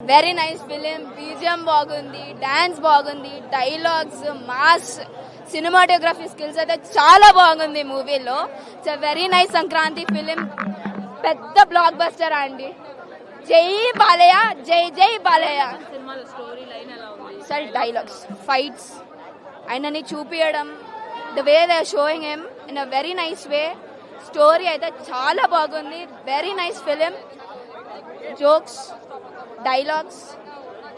Very nice film. BGM బాగుంది, dance బాగుంది, dialogues mass, cinematography skills అయితే చాలా బాగుంది మూవీలో. It's very nice Sankranti film. పెద్ద బ్లాక్ బస్టర్ అండి. జై బాలయ్య, జై జై బాలయ్య. సార్ డైలాగ్స్, ఫైట్స్, ఆయనని చూపించడం, the way they are showing him in a very nice way. Story అయితే చాలా బాగుంది. Very nice film. Jokes, dialogues.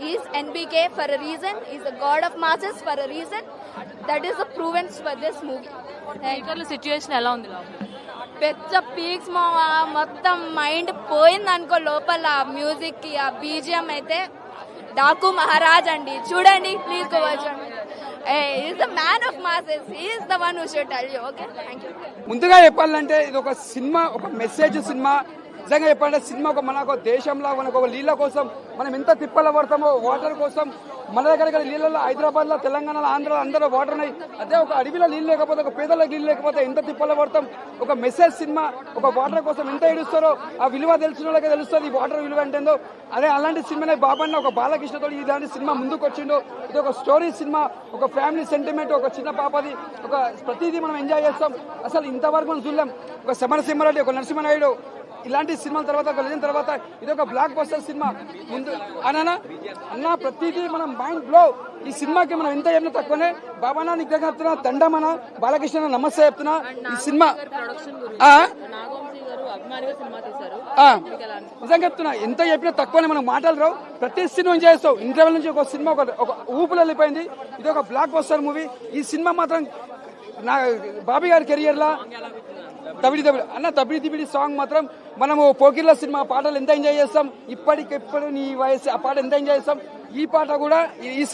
He is NBK for a reason. He is the god of masses for a reason. That is the provenance for this movie. Situation ఎలా ఉంది? పెద్ద peaks మొత్తం mind పోయింది అనుకో లోపల. మ్యూజిక్ కి ఆ BGM అయితే డాకు మహారాజ్ అండి. చూడండి, please go watch. Is the man of masses. He is the one who should tell you. Okay, thank you. ముందుగా చెప్పాలంటే ఇది ఒక సినిమా, ఒక మెసేజ్ సినిమా. నిజంగా చెప్పాలంటే సినిమా మనకు దేశంలో మనకు ఒక నీళ్ళ కోసం మనం ఎంత తిప్పల పడతామో, వాటర్ కోసం. మన దగ్గర నీళ్ళలో హైదరాబాద్లో, తెలంగాణలో, ఆంధ్రలో అందరూ వాటర్ ఉన్నాయి. అదే ఒక అడవిలో నీళ్ళు లేకపోతే, ఒక పేదలకు నీళ్ళు లేకపోతే ఎంత తిప్పల పడతాం. ఒక మెసేజ్ సినిమా. ఒక వాటర్ కోసం ఎంత ఏడుస్తారో ఆ విలువ తెలిసిన వాళ్ళకే తెలుస్తుంది ఈ వాటర్ విలువ ఏంటో. అదే అలాంటి సినిమానే బాబన్న ఒక బాలకృష్ణతో ఇలాంటి సినిమా ముందుకు వచ్చిండు. ఇది ఒక స్టోరీ సినిమా, ఒక ఫ్యామిలీ సెంటిమెంట్, ఒక చిన్న పాపది, ఒక ప్రతిదీ మనం ఎంజాయ్ చేస్తాం. అసలు ఇంతవరకు మనం చూడలేం. ఒక సమరసింహారెడ్డి, ఒక నరసింహనాయుడు, ఇలాంటి సినిమాల తర్వాత వెళ్ళిన తర్వాత ఇది ఒక బ్లాక్ బస్టర్ సినిమా. ముందు అన్న ప్రతిదీ మనం మైండ్ బ్లో. ఈ సినిమాకి మనం ఎంత చెప్పినా తక్కువనే. బాబానా నీకు దగ్గర చెప్తున్నా, తండమన బాలకృష్ణ నమస్తే చెప్తున్నా. ఈ సినిమా నిజంగా చెప్తున్నా, ఎంత చెప్పినా తక్కువనే. మనం మాటలు రావు. ప్రతి సినిమా ఎంజాయ్ చేస్తావు. ఇంటర్వెల్ నుంచి ఒక సినిమా ఒక ఊపులు వెళ్ళిపోయింది. ఇది ఒక బ్లాక్ బస్టర్ మూవీ. ఈ సినిమా మాత్రం నా బాబీ గారి కెరియర్ లా తబిడి దిబిడి సాంగ్ మాత్రం మనము పోకిర్ల సినిమా పాటలు ఎంత ఎంజాయ్ చేస్తాం. ఇప్పటికెప్పుడు నీ వయసు ఆ పాట ఎంత ఎంజాయ్ చేస్తాం. ఈ పాట కూడా ఈ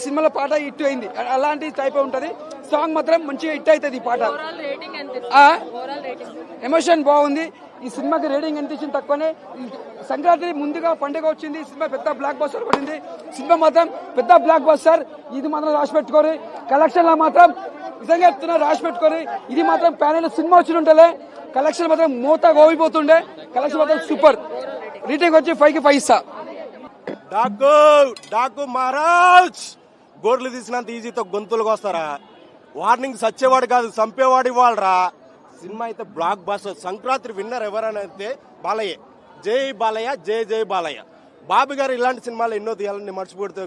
సినిమాలో పాట హిట్ అయింది. అలాంటి టైప్ ఉంటది. సాంగ్ మాత్రం మంచిగా హిట్ అవుతుంది. ఈ పాట ఎమోషన్ బాగుంది. ఈ సినిమాకి రేటింగ్ ఎంత ఇచ్చింది తక్కువనే. సంక్రాంతి ముందుగా పండుగ వచ్చింది. ఈ సినిమా పెద్ద బ్లాక్ బస్టర్ పడింది. సినిమా మాత్రం పెద్ద బ్లాక్ బస్టర్. ఇది మాత్రం రాసి పెట్టుకోరు. కలెక్షన్ లో మాత్రం నిజంగా చెప్తున్నా, రాసి పెట్టుకోరు. ఇది మాత్రం ప్యానెల్ సినిమా వచ్చి ఉంటే కలెక్షన్ మాత్రం మూత గోవిపోతుండే. కలెక్షన్ మాత్రం సూపర్. రేటింగ్ వచ్చి 5 కి 5 ఇస్తా. డాకు మహారాజ్ గోర్లు తీసినంత ఈజీతో గొంతులకు వస్తారా? వార్నింగ్ సచ్చేవాడు కాదు, చంపేవాడు ఇవ్వాలరా. సినిమా అయితే బ్లాక్ బస్టర్. సంక్రాంతి విన్నర్ ఎవరనైతే బాలయ్య. జై బాలయ్య, జై జై బాలయ్య. బాబీ గారు ఇలాంటి సినిమాలు ఎన్నో తీయాలని మర్చిపోతే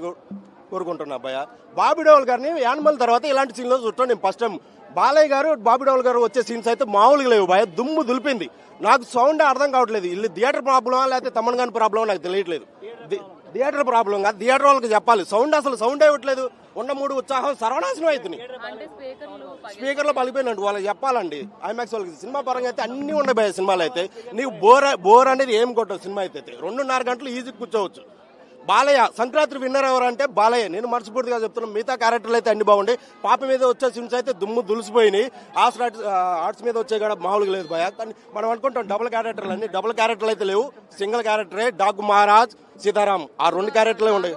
కోరుకుంటున్నా భయ. బాబీ డోల్ గారిని యానిమల్ తర్వాత ఇలాంటి సీన్లో చూడటం నేను ఫస్ట్ టైం. బాలయ్య గారు, బాబీ డోల్ గారు వచ్చే సీన్స్ అయితే మామూలుగా లేవు భయ. దుమ్ము దులిపింది. నాకు సౌండ్ అర్థం కావట్లేదు. ఇల్లు థియేటర్ ప్రాబ్లమా లేకపోతే తమన్ గారి ప్రాబ్లమా నాకు తెలియట్లేదు. థియేటర్ ప్రాబ్లం కాదు, థియేటర్ వాళ్ళకి చెప్పాలి. సౌండ్ అసలు సౌండ్ ఇవ్వట్లేదు. ఉన్న మూడు ఉత్సాహం సర్వనాశనం అవుతుంది. స్పీకర్లో పలిపోయినట్టు వాళ్ళకి చెప్పాలండి. ఐమాక్స్ వాళ్ళకి సినిమా పరంగా అయితే అన్ని ఉన్నాయి భయ. సినిమాలు అయితే నీకు బోర్ అనేది ఏం కొట్టదు. సినిమా అయితే 2.5 గంటలు ఈజీ కూర్చోవచ్చు. బాలయ్య సంక్రాంతి విన్నర్ ఎవరంటే బాలయ్య. నేను మనస్ఫూర్తిగా చెప్తున్నాను. మిగతా క్యారెక్టర్లు అయితే అన్ని బాగుండే. పాప మీద వచ్చే సీన్స్ అయితే దుమ్ము దులిసిపోయినాయి. ఆర్ట్స్ మీద వచ్చే కూడా మామూలుగా లేదు భయ. మనం అనుకుంటాం డబుల్ క్యారెక్టర్లు అన్ని. డబుల్ క్యారెక్టర్లు అయితే లేవు. సింగిల్ క్యారెక్టరే. డాకు మహారాజ్, సీతారాం, ఆ 2 క్యారెక్టర్లే ఉండేవి.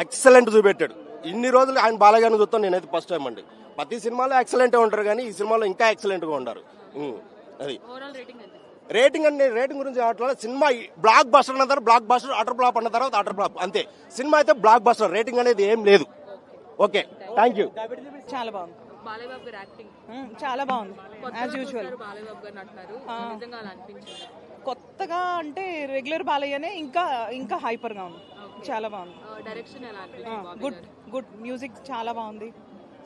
ఎక్సలెంట్ చూపెట్టాడు. ఇన్ని రోజులు ఆయన బాలయ్య గారిని చూస్తాను నేనైతే ఫస్ట్ టైం అండి. ప్రతి సినిమాలో ఎక్సలెంట్ ఉంటారు కానీ ఈ సినిమాలో ఇంకా ఎక్సలెంట్ గా ఉన్నారు. అది రేటింగ్ అండి. రేటింగ్ గురించి ఆటలో సినిమా బ్లాక్ బస్టర్ అన్న తర్వాత బ్లాక్ బస్టర్, అటర్ ఫ్లాప్ అన్న తర్వాత అటర్ ఫ్లాప్, అంతే. సినిమా అయితే బ్లాక్ బస్టర్. రేటింగ్ అనేది ఏం లేదు. Okay, thank you. చాలా బాగుంది. చాలా బాగుంది. యాజ్ యూజువల్ కొత్తగా అంటే రెగ్యులర్ బాలయ్యనే ఇంకా హైపర్ గా ఉంది. చాలా బాగుంది. గుడ్ మ్యూజిక్ చాలా బాగుంది.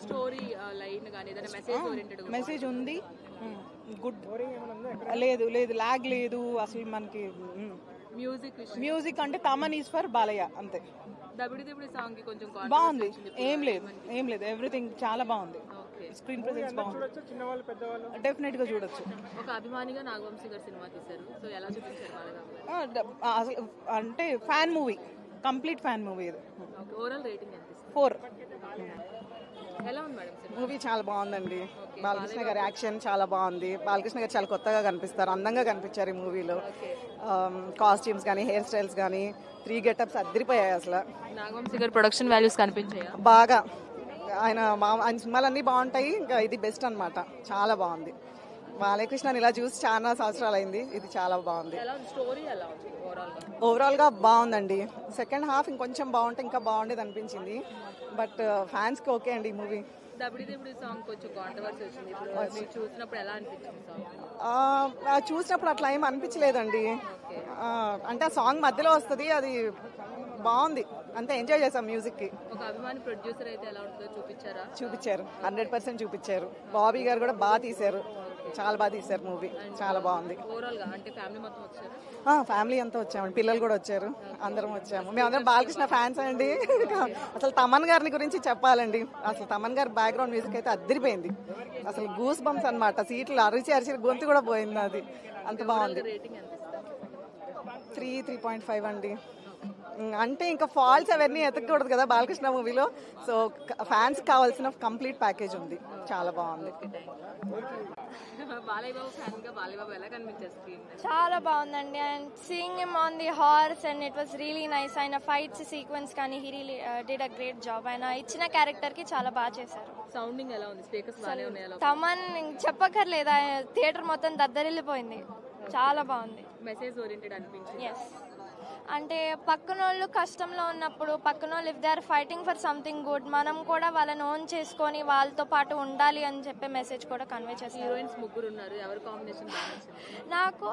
స్టోరీ లైన్ గాని ఏదైనా మెసేజ్ ఉంది. గుడ్. లేదు లాగ్ లేదు అసలు మనకి. మ్యూజిక్ అంటే తమన్ ఈజ్ ఫర్ బాలయ్య అంతే. బాగుంది. ఏం లేదు ఎవ్రీథింగ్ చాలా బాగుంది. స్క్రీన్ ప్రెజెన్స్ బాగుంది. డెఫినెట్ గా చూడొచ్చు. ఒక అభిమానిగా నాగవంశీ గారు సినిమా తీశారు. సో ఎలా చూపించారు? అంటే fan movie, complete fan movie ఇది. ఓవరాల్ రేటింగ్ ఎంత? 4. ఎలా ఉంది మేడం మూవీ? చాలా బాగుందండి. బాలకృష్ణ గారి యాక్షన్ చాలా బాగుంది. బాలకృష్ణ గారు చాలా కొత్తగా కనిపిస్తారు, అందంగా కనిపించారు ఈ మూవీలో. కాస్ట్యూమ్స్ కానీ, హెయిర్ స్టైల్స్ కానీ, 3 గెటప్స్ అదిరిపోయాయి అసలు. నాగవంశీ గారి ప్రొడక్షన్ వాల్యూస్ కనిపించాయా? బాగా. ఆయన సినిమాలన్నీ బాగుంటాయి. ఇంకా ఇది బెస్ట్ అన్నమాట. చాలా బాగుంది. బాలకృష్ణని ఇలా చూసి చాలా సంవత్సరాలు అయింది. ఇది చాలా బాగుంది. స్టోరీ ఎలా ఉంది ఓవరాల్ గా బాగుందండి. సెకండ్ హాఫ్ ఇంకొంచెం బాగుంటే ఇంకా బాగుండేది అనిపించింది. బట్ ఫ్యాన్స్ కి ఓకే అండి ఈ మూవీ. దబిడి సాంగ్ కొంచెం కాంట్రవర్సీ వచ్చింది. ఇప్పుడు మీరు చూసినప్పుడు ఎలా అనిపించింది సాంగ్? చూసినప్పుడు అట్లా ఏం అనిపించలేదండి. అంటే ఆ సాంగ్ మధ్యలో వస్తుంది, అది బాగుంది, అంతే ఎంజాయ్ చేసాం మ్యూజిక్ కి. ఒక అభిమాని ప్రొడ్యూసర్ అయితే ఎలా ఉంటుందో చూపించారు. 100% చూపించారు. బాబీ గారు కూడా బాగా తీశారు, చాలా బాగా తీశారు మూవీ, చాలా బాగుంది. ఓవరాల్ గా అంటే ఫ్యామిలీ మొత్తం వచ్చారు. ఫ్యామిలీ అంతా వచ్చామండి, పిల్లలు కూడా వచ్చారు, అందరం వచ్చాము. మేమందరం బాలకృష్ణ ఫ్యాన్స్ అండి. అసలు తమన్ గారిని గురించి చెప్పాలండి. అసలు తమన్ గారి బ్యాక్గ్రౌండ్ మ్యూజిక్ అయితే అద్దరిపోయింది. అసలు గూస్ బంప్స్ అన్నమాట. సీట్లు అరిచి గొంతు కూడా పోయింది, అది అంత బాగుంది. రేటింగ్ ఎంత ఇస్తారు? 3.5 అండి. అంటే ఇంకా ఫాల్స్ అవన్నీ ఎతకూడదు కదా బాలకృష్ణ మూవీలో. సో ఫ్యాన్స్ కావాల్సిన కంప్లీట్ ప్యాకేజ్ ఉంది, చాలా బాగుంది. బాలయ్య బాబు ఫ్యాన్ గా బాలయ్య బాబు ఎలా కనిపించారు స్క్రీన్? చాలా బాగుందండి. And seeing him on the horse and it was really nice. ఆయన ఫైట్స్ సీక్వెన్స్ కానీ he really did a great job. ఆయన ఇచ్చిన క్యారెక్టర్ కి చాలా బాగా చేశారు. సౌండింగ్ ఎలా ఉంది? స్పీకర్స్ బాగానే ఉన్నాయి. తమన్ చెప్పక్కర్లేదా, థియేటర్ మొత్తం దద్దరిల్లిపోయింది, చాలా బాగుంది. మెసేజ్ ఓరియంటెడ్ అనిపించింది. ఎస్, అంటే పక్కన వాళ్ళు కష్టంలో ఉన్నప్పుడు పక్కన వాళ్ళు if they are fighting for something good, మనం కూడా వాళ్ళని ఓన్ చేసుకొని వాళ్ళతో పాటు ఉండాలి అని చెప్పే మెసేజ్ కూడా కన్వే చేస్తారు. హీరోయిన్స్ ముగ్గురు ఉన్నారు, ఎవరి కాంబినేషన్ బాగా నచ్చింది? నాకు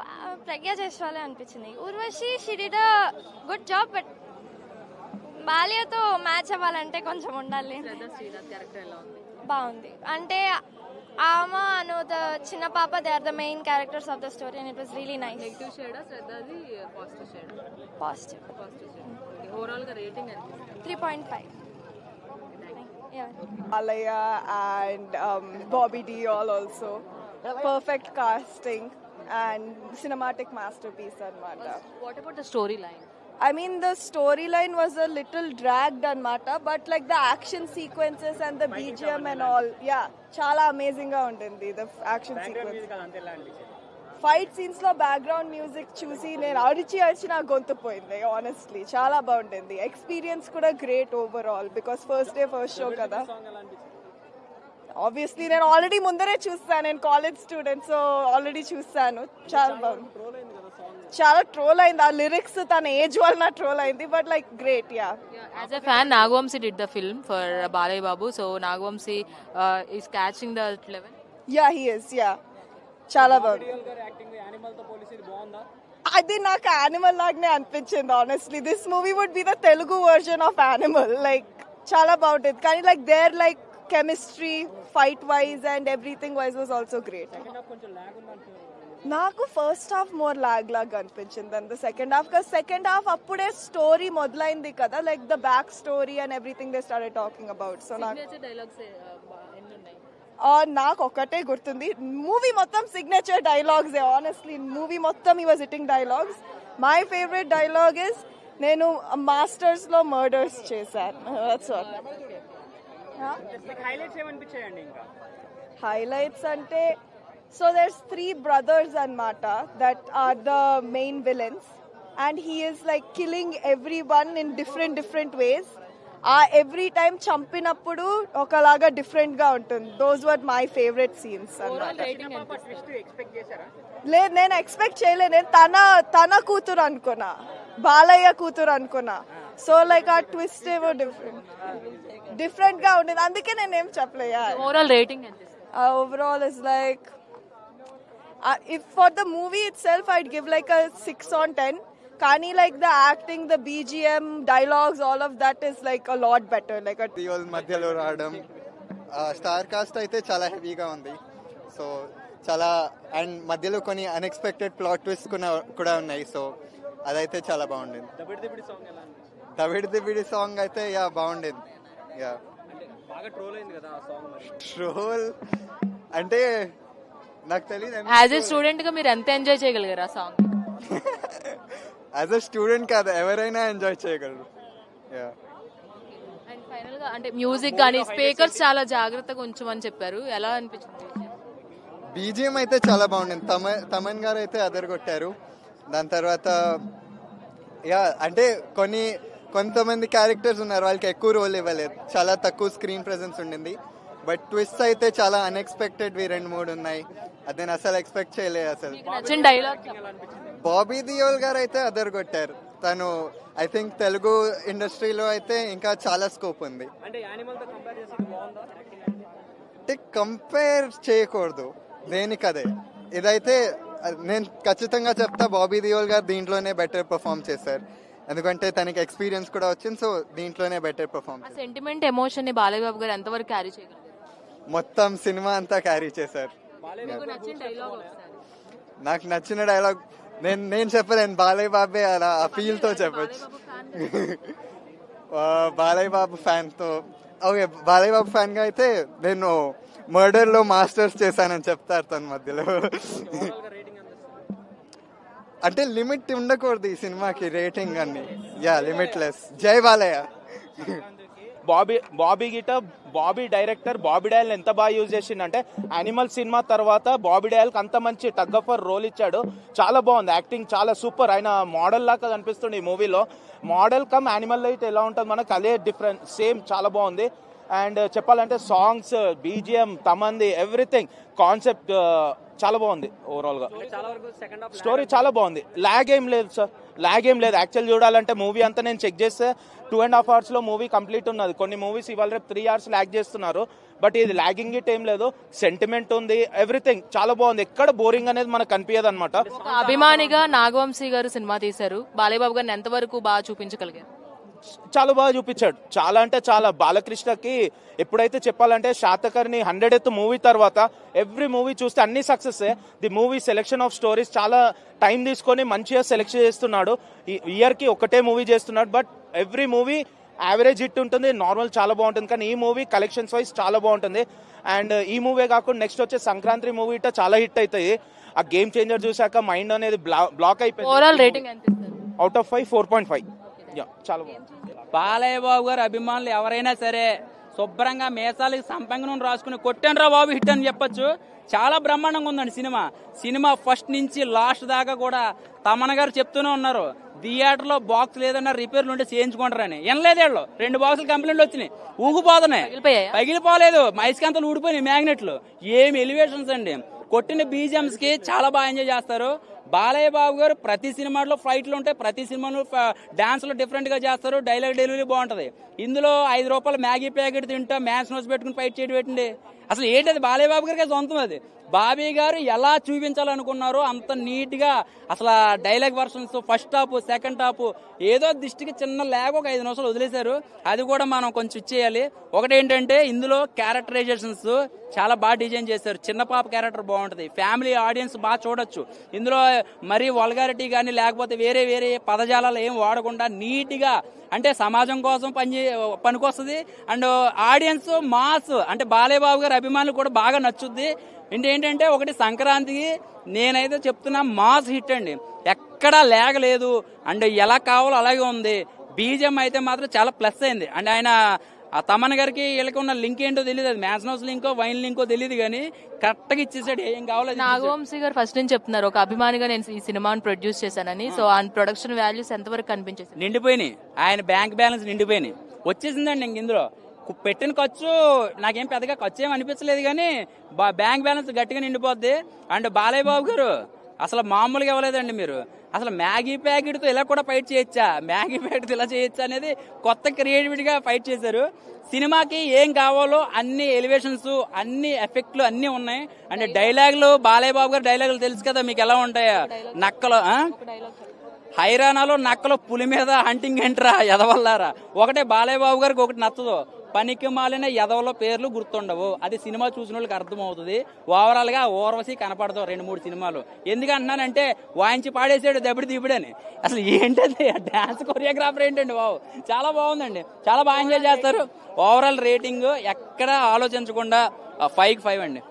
ప్రజ్ఞా జైస్వాలే అనిపించింది. Urvashi she did a good job, but బాలియాతో మ్యాచ్ అవ్వాలంటే కొంచెం ఉండాలి. శ్రద్ధా శ్రీనాథ్ క్యారెక్టర్ ఎలా ఉంది? బాగుంది. అంటే ఆమె అను ద చిన్న పాప, they are the main characters of the story and it was really nice. Negative షేడా శ్రద్ధాది positive shade? Positive. Positive shade. Overall గా రేటింగ్ ఎంత? 3.5. Alaya and Bobby Deol also. Perfect casting and cinematic masterpiece anamata. What about the storyline? I mean the storyline was a little dragged anamata, but like the action sequences and the BGM and all, yeah, chala amazing ga untindi the action sequence. Fight scenes లో background music చూసి నేను అరిచి నా గొంతు పోయింది. Honestly చాలా బాగుంటుంది. Experience కూడా great overall, because first day first show కదా. ఆబ్వియస్లీ నేను ఆల్రెడీ ముందరే చూస్తాను, నేను కాలేజ్ స్టూడెంట్, సో ఆల్రెడీ చూస్తాను. చాలా బాగుంది, చాలా ట్రోల్ అయింది. ఆ లిరిక్స్ తన ఏజ్ వల్ల ట్రోల్ అయింది, but like great. Yeah, as a fan Nagvamsi did the film for Balaya Babu, so Nagvamsi is catching the level. Yeah he is. Yeah, చాలా బాగుంది. అది నాకు యానిమల్ లాగానే అనిపించింది. Honestly this movie would be the Telugu version of Animal. Like చాలా బాగుంటుంది, కానీ like there like chemistry fight wise and everything wise was also great. నాకు ఫస్ట్ హాఫ్ మోర్ లాగా అనిపించింది and the second half. Second half అప్పుడే story మొదలైంది కదా, like the back story and everything they started talking about. So నాకు ఒకటే గుర్తుంది, movie మొత్తం సిగ్నేచర్ డైలాగ్స్. ఆనెస్ట్లీ మూవీ మొత్తం he was hitting dialogues. My favourite dialogue is, నేను masters లో మర్డర్స్ చేశాను. హైలైట్స్ అంటే, so there's 3 brothers anamata that are the main villains and he is like killing everyone in different ways. Every time చంపినప్పుడు ఒకలాగా different గా ఉంటుంది. Those were my favourite scenes అన్నమాట. లేదు, నేను ఎక్స్పెక్ట్ చేయలేదు. నేను తన కూతురు అనుకున్నా, బాలయ్య కూతురు అనుకున్నా. సో లైక్ ఆ ట్విస్ట్ ఏమో డిఫరెంట్ గా ఉండేది, అందుకే నేనేం చెప్పలేదు. ఓవరాల్ రేటింగ్ ఎంత? Overall is like, if for the movie it self I'd give like a 6 on 10. కానీ like the acting, the BGM, dialogues, all of that is like a lot better. Like మధ్యలో రావడం, star cast అయితే చాలా హెవీగా ఉంది. So చాలా, and మధ్యలో కొన్ని అన్ఎక్స్పెక్టెడ్ ప్లాట్ ట్విస్ట్ కూడా ఉన్నాయి. సో అదైతే చాలా బాగుండేది. దబిడి సాంగ్ అయితే యా బాగుండేది. యా, ట్రోల్ అంటే నాకు తెలియదు. యాజ్ ఏ స్టూడెంట్ గా మీరు ఎంత ఎంజాయ్ చేయగలిగారు ఆ సాంగ్? యాజ్ అ స్టూడెంట్ కాదు, ఎవరైనా ఎంజాయ్ చేయగలరు. అండ్ ఫైనల్ గా అంటే మ్యూజిక్ కానీ స్పీకర్స్ చాలా జాగ్రత్తగా ఉంచమని చెప్పారు, ఎలా అనిపించింది? బీజిఎం అయితే చాలా బాగుండింది. తమన్ గారు అయితే అదరగొట్టారు. దాని తర్వాత యా, అంటే కొంతమంది క్యారెక్టర్స్ ఉన్నారు, వాళ్ళకి ఎక్కువ రోల్ ఇవ్వలేదు, చాలా తక్కువ స్క్రీన్ ప్రెజెన్స్ ఉండింది. బట్ ట్విస్ట్ అయితే చాలా అన్ఎక్స్పెక్టెడ్వి 2-3 ఉన్నాయి. అది నేను అసలు ఎక్స్పెక్ట్ చేయలేదు అసలు. నచ్చిన డైలాగ్ బాబీ డియోల్ గారు అయితే అదరగొట్టారు. తను ఐ థింక్ తెలుగు ఇండస్ట్రీలో అయితే ఇంకా చాలా స్కోప్ ఉంది. అంటే కంపేర్ చేయకూడదు దేనికదే. ఇదైతే నేను ఖచ్చితంగా చెప్తా, బాబీ డియోల్ గారు దీంట్లోనే బెటర్ పర్ఫామ్ చేశారు. ఎందుకంటే తనకి ఎక్స్పీరియన్స్ కూడా వచ్చింది. సో దీంట్లోనే బెటర్ పర్ఫామ్ చేశారు. సెంటిమెంట్ ఎమోషన్ ని బాలయ్య బాబు గారు ఎంతవరకు క్యారీ చేయగలరు? మొత్తం సినిమా అంతా క్యారీ చేశారు. మీకు నచ్చిన డైలాగ్ నాకు నచ్చిన డైలాగ్ నేను చెప్పలేను, బాలయ్య బాబే అలా ఆ ఫీల్ తో చెప్పచ్చు. బాలయ్య బాబు ఫ్యాన్ తో ఓకే, బాలయ్య బాబు ఫ్యాన్ గా అయితే నేను మర్డర్ లో మాస్టర్స్ చేశానని చెప్తారు తన మధ్యలో. అంటే లిమిట్ ఉండకూడదు ఈ సినిమాకి రేటింగ్ అన్ని. Yeah limitless. జై బాలయ్య. బాబీ డైరెక్టర్ బాబీ డయల్ ఎంత బాగా యూజ్ చేసిండంటే యానిమల్ సినిమా తర్వాత బాబీ డయల్కి అంత మంచి టగ్ ఆఫ్ రోల్ ఇచ్చాడు. చాలా బాగుంది, యాక్టింగ్ చాలా సూపర్. ఆయన మోడల్ లాగా కనిపిస్తుంది ఈ మూవీలో. మోడల్ కమ్ యానిమల్ లైట్ ఎలా ఉంటుంది మనకు అదే డిఫరెంట్ సేమ్, చాలా బాగుంది. అండ్ చెప్పాలంటే సాంగ్స్, బీజిఎం, తమంది, ఎవ్రీథింగ్, కాన్సెప్ట్ చాలా బాగుంది. ఓవరాల్ గా స్టోరీ చాలా బాగుంది. లాగ్ ఏం లేదు సార్, లాగ్ ఏం లేదు. యాక్చువల్ చూడాలంటే మూవీ అంతా నేను చెక్ చేస్తే 2.5 hours లో మూవీ కంప్లీట్ ఉన్నది. కొన్ని మూవీస్ ఇవాళ రేపు 3 hours లాగ్ చేస్తున్నారు, బట్ ఇది లాగింగ్ ఇట్ ఏం లేదు. సెంటిమెంట్ ఉంది, ఎవ్రీథింగ్ చాలా బాగుంది. ఎక్కడ బోరింగ్ అనేది మనకు కనిపించదు అనమాట. అభిమానిగా నాగవంశీ గారు సినిమా తీశారు, బాలయ్య బాబు గారిని ఎంతవరకు బాగా చూపించగలిగారు? చాలా బాగా చూపించాడు. చాలా అంటే చాలా. బాలకృష్ణకి ఎప్పుడైతే చెప్పాలంటే శాతకర్ణి 100th మూవీ తర్వాత ఎవ్రీ మూవీ చూస్తే అన్ని success. The movie selection of stories చాలా టైం తీసుకొని మంచిగా సెలెక్ట్ చేస్తున్నాడు. ఈ ఇయర్కి ఒకటే మూవీ చేస్తున్నాడు, but every movie average hit ఉంటుంది, నార్మల్ చాలా బాగుంటుంది. కానీ ఈ మూవీ కలెక్షన్స్ వైజ్ చాలా బాగుంటుంది. అండ్ ఈ మూవీ కాకుండా నెక్స్ట్ వచ్చే సంక్రాంతి మూవీ ఇట్లా చాలా హిట్ అవుతాయి. ఆ గేమ్ చేంజర్ చూసాక మైండ్ అనేది బ్లాక్ అయిపోయింది. ఓవరాల్ రేటింగ్ ఎంత ఇస్తారు? Out of 5 4.5. చాలా బాగుంది. బాలయ్య బాబు గారు అభిమానులు ఎవరైనా సరే శుభ్రంగా మేసాలకి సంపంగి నూనె రాసుకుని కొట్టండ్రా బాబు హిట్ అని చెప్పొచ్చు. చాలా బ్రహ్మాండంగా ఉందండి సినిమా ఫస్ట్ నుంచి లాస్ట్ దాకా కూడా. తమన్ గారు చెప్తూనే ఉన్నారు, థియేటర్లో బాక్స్ లేదన్నా రిపేర్లు ఉంటే చేయించుకుంటారని. వినలేదేళ్ళు 2 బాక్సులు కంప్లైంట్లు వచ్చినాయి, ఊగిపోతున్నాయి. పగిలిపోలేదు, మైస్కాంతలు ఊడిపోయినాయి మ్యాగ్నెట్లు. ఏమి ఎలివేషన్స్ అండి. కొట్టిన బీజిఎంస్ కి చాలా బాగా ఎంజాయ్ చేస్తారు. బాలయ్య బాబు గారు ప్రతి సినిమాలో ఫైట్లు ఉంటాయి, ప్రతి సినిమాలో డాన్స్ లో డిఫరెంట్ గా చేస్తారు. డైలాగ్ డెలివరీ బాగుంటది. ఇందులో 5 రూపాయలు మ్యాగీ ప్యాకెట్ తింటా మ్యాచ్ నోట్స్ పెట్టుకుని ఫైట్ చేయడం పెట్టండి. అసలు ఏంటది బాలయ్య బాబు గారికి సొంతం అది. బాబీ గారు ఎలా చూపించాలనుకున్నారో అంత నీట్ గా అసలు dialogue versions, first half, second half ఏదో దిష్టికి చిన్న లేక ఒక 5 నిమిషాలు వదిలేశారు. అది కూడా మనం కొంచెం ఇచ్చేయాలి. ఒకటి ఏంటంటే ఇందులో క్యారెక్టరైజేషన్స్ చాలా బాగా డిజైన్ చేశారు. చిన్న పాప క్యారెక్టర్ బాగుంటది, ఫ్యామిలీ ఆడియన్స్ బాగా చూడొచ్చు. ఇందులో మరీ వల్గారిటీ కానీ లేకపోతే వేరే వేరే పదజాలాలు ఏం వాడకుండా నీట్ గా, అంటే సమాజం కోసం పనికొస్తుంది. అండ్ ఆడియన్స్ మాస్, అంటే బాలయ్య బాబు గారి అభిమానులు కూడా బాగా నచ్చుద్ది. ఏంటంటే ఒకటి సంక్రాంతికి నేనైతే చెప్తున్నా మాస్ హిట్ అండి, ఎక్కడా లేగలేదు. అండ్ ఎలా కావాలో అలాగే ఉంది. బీజిఎం అయితే మాత్రం చాలా ప్లస్ అయింది. అంటే ఆయన తమన్ గారికి వీళ్ళకి ఉన్న లింక్ ఏంటో తెలియదు, అది మ్యాచ్ నౌస్ లింకో వైన్ లింకో తెలియదు, కానీ కరెక్ట్ గా ఇచ్చేసాడు. ఏం కావాలో నాగవంశీ గారు ఫస్ట్ నుంచి చెప్తున్నారు, ఒక అభిమానిగా నేను ఈ సినిమాను ప్రొడ్యూస్ చేశానని. సో ఆ ప్రొడక్షన్ వాల్యూస్ ఎంతవరకు కనిపించేసి? నిండిపోయినాయి. ఆయన బ్యాంక్ బ్యాలెన్స్ నిండిపోయినాయి, వచ్చేసిందండి. ఇంక ఇందులో పెట్టిన ఖర్చు నాకేం పెద్దగా ఖర్చు ఏమి అనిపించలేదు, కానీ బ్యాంక్ బ్యాలెన్స్ గట్టిగా నిండిపోద్ది. అండ్ బాలయ్య బాబు గారు అసలు మామూలుగా ఇవ్వలేదండి. మీరు అసలు మ్యాగీ ప్యాకెట్తో ఇలా కూడా ఫైట్ చేయొచ్చా, మ్యాగీ ప్యాకెట్ ఇలా చేయొచ్చా అనేది కొత్త క్రియేటివిటీగా ఫైట్ చేశారు. సినిమాకి ఏం కావాలో అన్ని ఎలివేషన్స్, అన్ని ఎఫెక్ట్లు అన్ని ఉన్నాయి. అంటే డైలాగులు, బాలయ్య బాబు గారు డైలాగులు తెలుసు కదా మీకు ఎలా ఉంటాయా. నక్కలో హైరానాలో నక్కలో పులి మీద హంటింగ్ ఎంట్రా ఎదవల్లారా. ఒకటే బాలయ్య బాబు గారికి ఒకటి నచ్చదు, పనికి మాలిన ఎదవల పేర్లు గుర్తుండవు. అది సినిమా చూసిన వాళ్ళకి అర్థమవుతుంది. ఓవరాల్ గా ఓర్వశి కనపడదు 2-3 సినిమాలు. ఎందుకంటున్నానంటే వాయించి పాడేసాడు దెబ్బడి దిబ్బడని. అసలు ఏంటంటే డాన్స్ కొరియోగ్రాఫర్ ఏంటండి బాబు, చాలా బాగుందండి, చాలా బాగా ఎంజాయ్ చేస్తారు. ఓవరాల్ రేటింగ్ ఎక్కడ ఆలోచించకుండా 5కి 5 అండి.